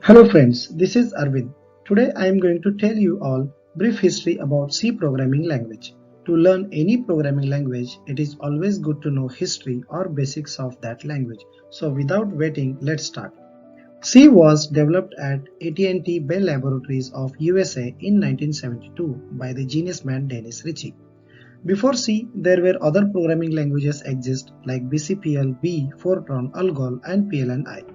Hello friends, this is Arvind. Today I am going to tell you all brief history about C programming language. To learn any programming language, it is always good to know history or basics of that language. So without waiting, let's start. C was developed at AT&T Bell Laboratories of USA in 1972 by the genius man Dennis Ritchie. Before C, there were other programming languages exist like BCPL, B, Fortran, Algol and PLNI.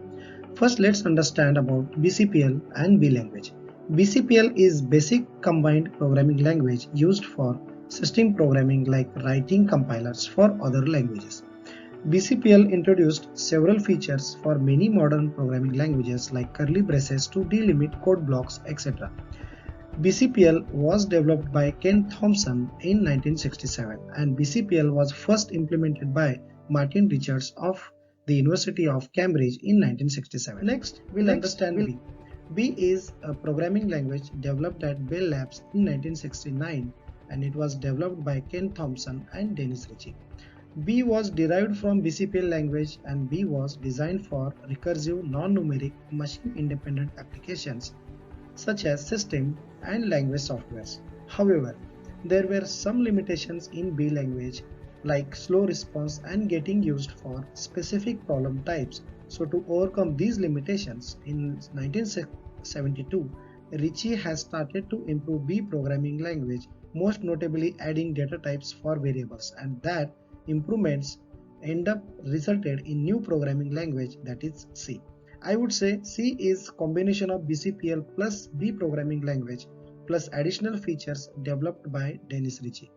First, let's understand about BCPL and B language. BCPL is Basic Combined Programming Language used for system programming like writing compilers for other languages. BCPL introduced several features for many modern programming languages like curly braces to delimit code blocks, etc. BCPL was developed by Ken Thompson in 1967 and BCPL was first implemented by Martin Richards of the University of Cambridge in 1967. Next, we'll understand B. B is a programming language developed at Bell Labs in 1969 and it was developed by Ken Thompson and Dennis Ritchie. B was derived from BCPL language and B was designed for recursive non-numeric machine-independent applications such as system and language softwares. However, there were some limitations in B language like slow response and getting used for specific problem types. So to overcome these limitations, in 1972, Ritchie has started to improve B programming language, most notably adding data types for variables, and that improvements end up resulted in new programming language, that is C. I would say C is combination of BCPL plus B programming language plus additional features developed by Dennis Ritchie.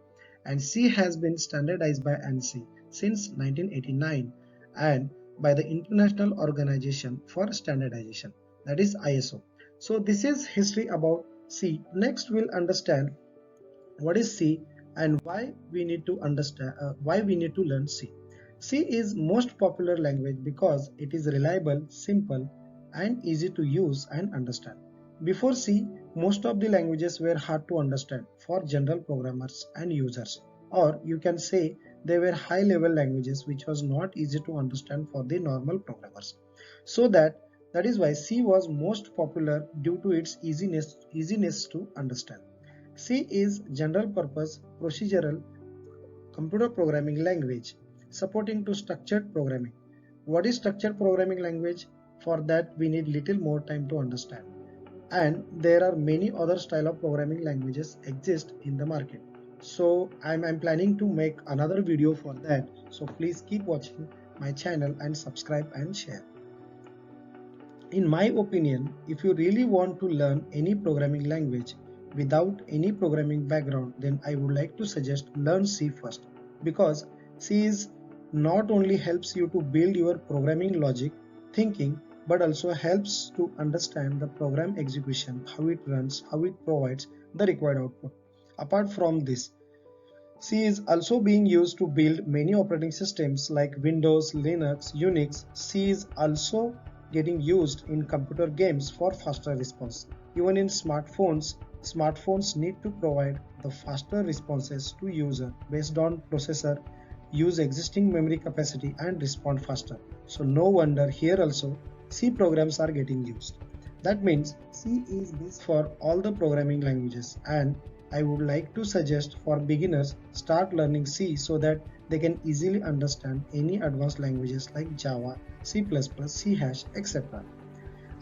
And C has been standardized by ANSI since 1989 and by the International Organization for Standardization, that is ISO. So this is history about C. Next we'll understand what is C and why we need to understand why we need to learn C. C is most popular language because it is reliable, simple, and easy to use and understand. Before C, most of the languages were hard to understand for general programmers and users, or you can say they were high-level languages which was not easy to understand for the normal programmers. So that is why C was most popular due to its easiness to understand. C is general purpose procedural computer programming language supporting to structured programming. What is structured programming language? For that we need little more time to understand. And there are many other style of programming languages exist in the market. So I'm planning to make another video for that. So please keep watching my channel and subscribe and share. In my opinion, if you really want to learn any programming language without any programming background, then I would like to suggest learn C first, because C is not only helps you to build your programming logic thinking, but also helps to understand the program execution, how it runs, how it provides the required output. Apart from this, C is also being used to build many operating systems like Windows, Linux, Unix. C is also getting used in computer games for faster response. Even in smartphones need to provide the faster responses to user based on processor, use existing memory capacity and respond faster. So no wonder here also C programs are getting used. That means C is best for all the programming languages, and I would like to suggest for beginners start learning C so that they can easily understand any advanced languages like Java, C++, C#, etc.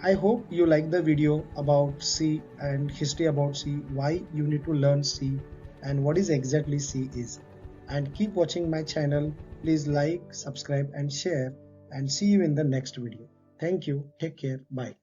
I hope you like the video about C and history about C, why you need to learn C and what is exactly C is. And keep watching my channel. Please like, subscribe and share, and see you in the next video. Thank you. Take care. Bye.